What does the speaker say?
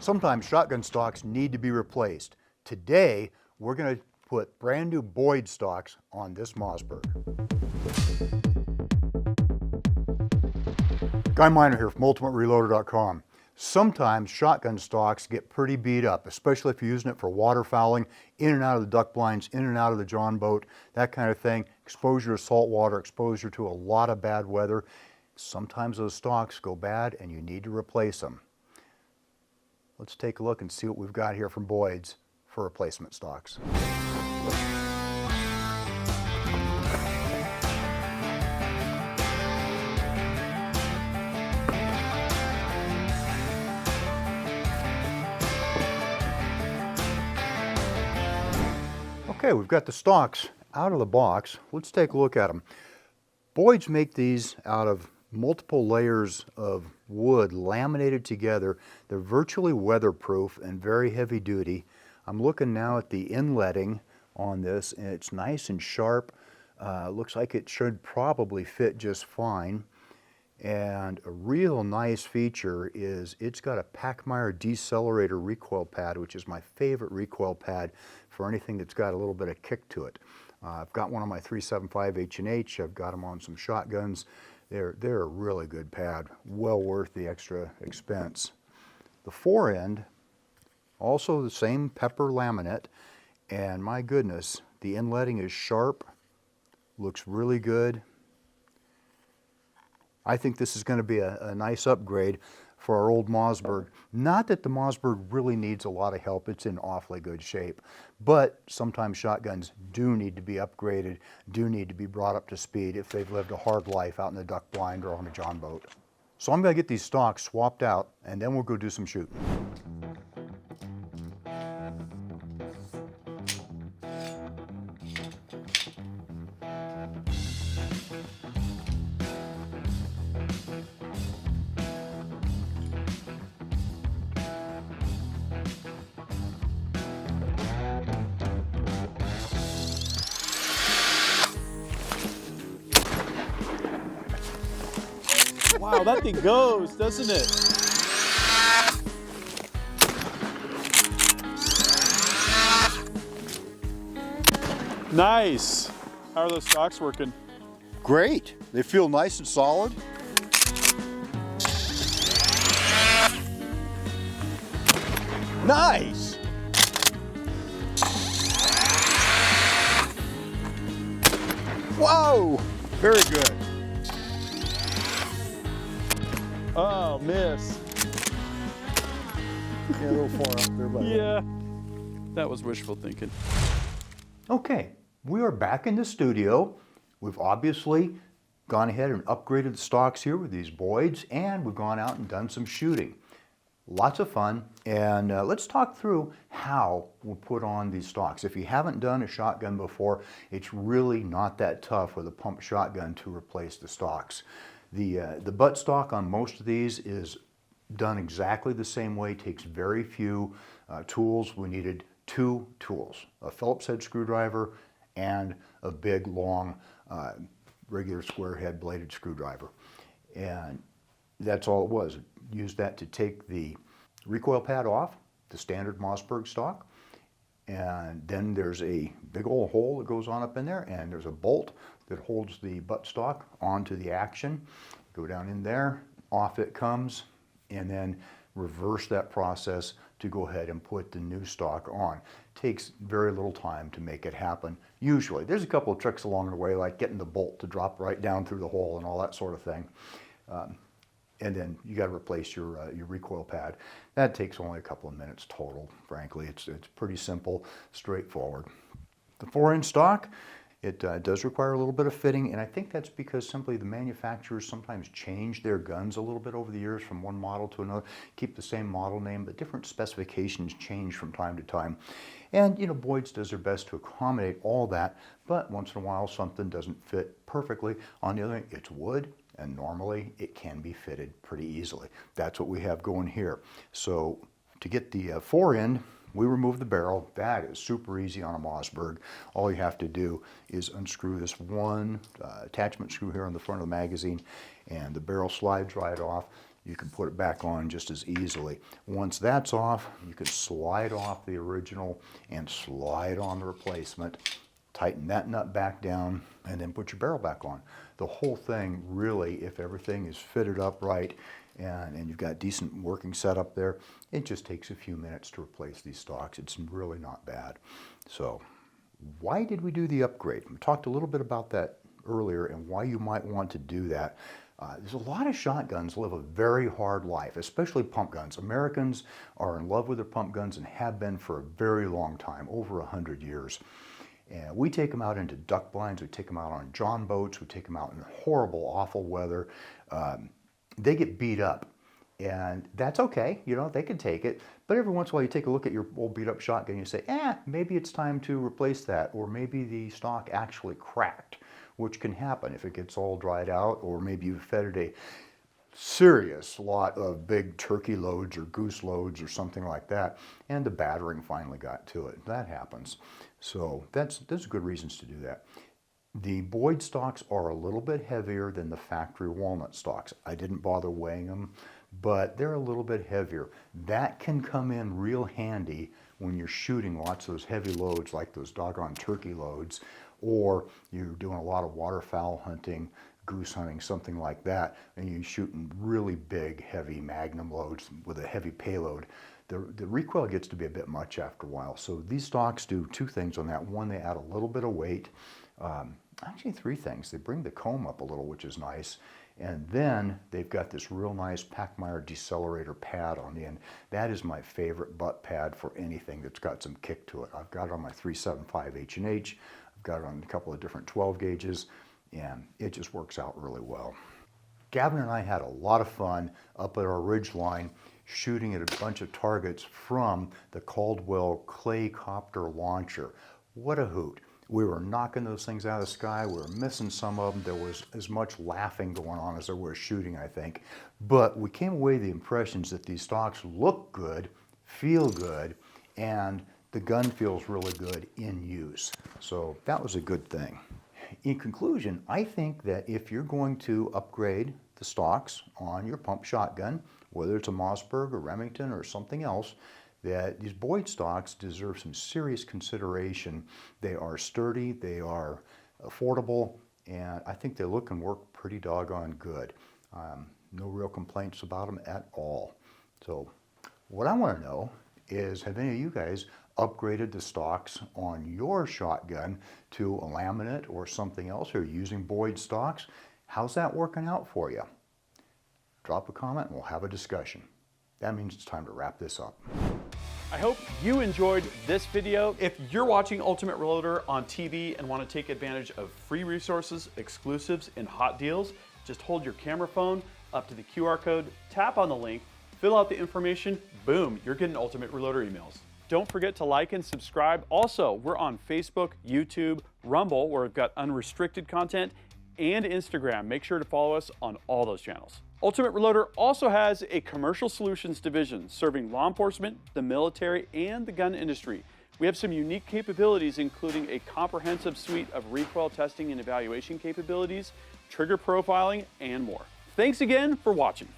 Sometimes shotgun stocks need to be replaced. Today, we're going to put brand new Boyd stocks on this Mossberg. Guy Miner here from UltimateReloader.com. Sometimes shotgun stocks get pretty beat up, especially if you're using it for waterfowling, in and out of the duck blinds, in and out of the John boat, that kind of thing. Exposure to salt water, exposure to a lot of bad weather. Sometimes those stocks go bad and you need to replace them. Let's take a look and see what we've got here from Boyd's for replacement stocks. Okay, we've got the stocks out of the box. Let's take a look at them. Boyd's make these out of multiple layers of wood laminated together. They're virtually weatherproof and very heavy duty. I'm looking now at the inletting on this, and it's nice and sharp. Looks like it should probably fit just fine. And a real nice feature is it's got a Pachmayr decelerator recoil pad, which is my favorite recoil pad for anything that's got a little bit of kick to it. I've got one on my 375 H&H. I've got them on some shotguns. They're a really good pad, well worth the extra expense. The forend, also the same pepper laminate, and my goodness, the inletting is sharp, looks really good. I think this is going to be a nice upgrade for our old Mossberg. Not that the Mossberg really needs a lot of help, it's in awfully good shape, but sometimes shotguns do need to be upgraded, do need to be brought up to speed if they've lived a hard life out in the duck blind or on a John boat. So I'm going to get these stocks swapped out and then we'll go do some shooting. Wow, that thing goes, doesn't it? Nice. How are those stocks working? Great. They feel nice and solid. Nice. Whoa, very good. Oh, miss. Yeah, a little far up there, buddy. Yeah, that was wishful thinking. Okay, we are back in the studio. We've obviously gone ahead and upgraded the stocks here with these Boyds, and we've gone out and done some shooting. Lots of fun, and let's talk through how we'll put on these stocks. If you haven't done a shotgun before, it's really not that tough with a pump shotgun to replace the stocks. The butt stock on most of these is done exactly the same way, takes very few tools. We needed two tools, a Phillips head screwdriver and a big, long, regular square head bladed screwdriver. And that's all it was. Used that to take the recoil pad off, the standard Mossberg stock, and then there's a big old hole that goes on up in there, and there's a bolt that holds the butt stock onto the action. Go down in there, off it comes, and then reverse that process to go ahead and put the new stock on. Takes very little time to make it happen. Usually, there's a couple of tricks along the way, like getting the bolt to drop right down through the hole and all that sort of thing. And then you got to replace your recoil pad. That takes only a couple of minutes total, frankly. It's pretty simple, straightforward. The 4-inch stock, it does require a little bit of fitting, and I think that's because simply the manufacturers sometimes change their guns a little bit over the years from one model to another, keep the same model name, but different specifications change from time to time. And, you know, Boyd's does their best to accommodate all that, but once in a while something doesn't fit perfectly. On the other hand, it's wood, and normally it can be fitted pretty easily. That's what we have going here. So to get the fore-end, we remove the barrel. That is super easy on a Mossberg. All you have to do is unscrew this one attachment screw here on the front of the magazine, and the barrel slides right off. you can put it back on just as easily. Once that's off, you can slide off the original and slide on the replacement, tighten that nut back down, and then put your barrel back on. The whole thing really, if everything is fitted up right and you've got decent working setup there, it just takes a few minutes to replace these stocks. It's really not bad. So why did we do the upgrade? We talked a little bit about that earlier and why you might want to do that. There's a lot of shotguns live a very hard life, especially pump guns. Americans are in love with their pump guns and have been for a very long time, over 100 years. And we take them out into duck blinds, we take them out on john boats, we take them out in horrible, awful weather. They get beat up, and that's okay, you know, they can take it. But every once in a while you take a look at your old beat up shotgun and you say, maybe it's time to replace that, or maybe the stock actually cracked, which can happen if it gets all dried out, or maybe you fed it a serious lot of big turkey loads or goose loads or something like that, and the battering finally got to it. That happens. So there's good reasons to do that. The Boyd stocks are a little bit heavier than the factory walnut stocks. I didn't bother weighing them, but they're a little bit heavier. That can come in real handy when you're shooting lots of those heavy loads like those doggone turkey loads, or you're doing a lot of waterfowl hunting, goose hunting, something like that, and you're shooting really big, heavy magnum loads with a heavy payload. The recoil gets to be a bit much after a while. So these stocks do two things on that. One, they add a little bit of weight. Actually, three things. They bring the comb up a little, which is nice. And then they've got this real nice Pachmayr decelerator pad on the end. That is my favorite butt pad for anything that's got some kick to it. I've got it on my 375 H&H. I've got it on a couple of different 12 gauges, and it just works out really well. Gavin and I had a lot of fun up at our ridge line shooting at a bunch of targets from the Caldwell Clay Copter launcher. What a hoot. We were knocking those things out of the sky. We were missing some of them. There was as much laughing going on as there was shooting, I think. But we came away with the impressions that these stocks look good, feel good, and the gun feels really good in use. So that was a good thing. In conclusion, I think that if you're going to upgrade the stocks on your pump shotgun, whether it's a Mossberg or Remington or something else, that these Boyd stocks deserve some serious consideration. They are sturdy, they are affordable, and I think they look and work pretty doggone good. No real complaints about them at all. So what I want to know is, have any of you guys upgraded the stocks on your shotgun to a laminate or something else, or using Boyd stocks? How's that working out for you? Drop a comment and we'll have a discussion. That means it's time to wrap this up. I hope you enjoyed this video. If you're watching Ultimate Reloader on TV and want to take advantage of free resources, exclusives, and hot deals, just hold your camera phone up to the QR code, tap on the link, fill out the information, boom, you're getting Ultimate Reloader emails. Don't forget to like and subscribe. Also, we're on Facebook, YouTube, Rumble, where we've got unrestricted content, and Instagram. Make sure to follow us on all those channels. Ultimate Reloader also has a commercial solutions division serving law enforcement, the military, and the gun industry. We have some unique capabilities, including a comprehensive suite of recoil testing and evaluation capabilities, trigger profiling, and more. Thanks again for watching.